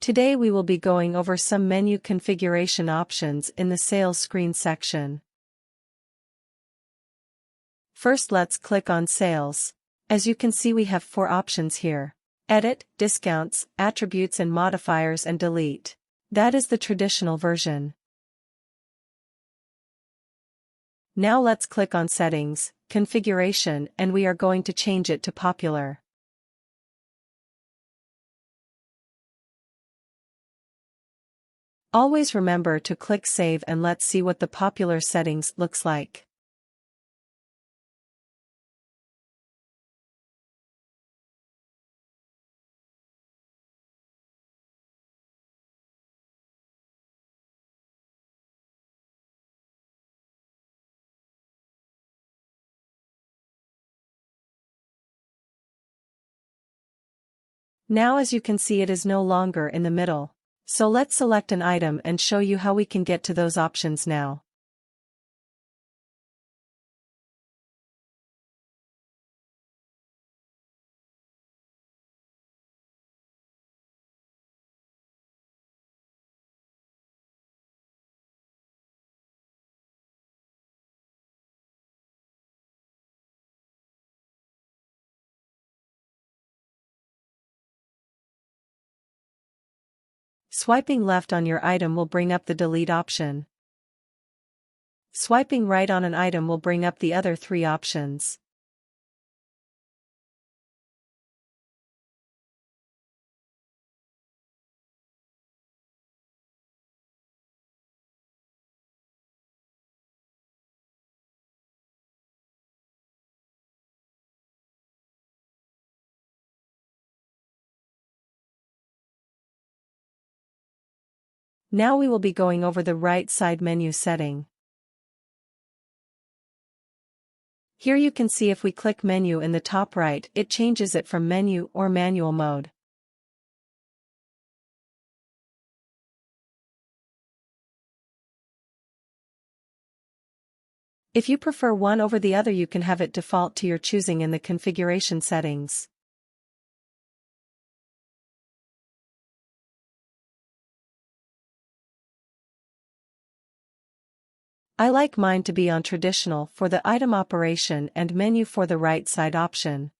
Today we will be going over some menu configuration options in the sales screen section. First, let's click on Sales. As you can see, we have 4 options here: Edit, Discounts, Attributes and Modifiers, and Delete. That is the traditional version. Now let's click on Settings, Configuration, and we are going to change it to Popular. Always remember to click Save, and let's see what the popular settings looks like. Now, as you can see, it is no longer in the middle. So let's select an item and show you how we can get to those options now. Swiping left on your item will bring up the Delete option. Swiping right on an item will bring up the other 3 options. Now we will be going over the right side menu setting. Here you can see if we click Menu in the top right, it changes it from menu or manual mode. If you prefer one over the other, you can have it default to your choosing in the configuration settings. I like mine to be on traditional for the item operation and menu for the right side option.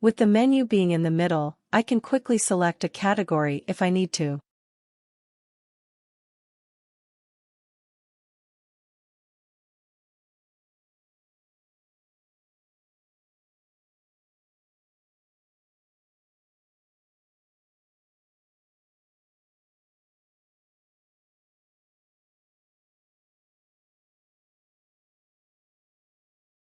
With the menu being in the middle, I can quickly select a category if I need to.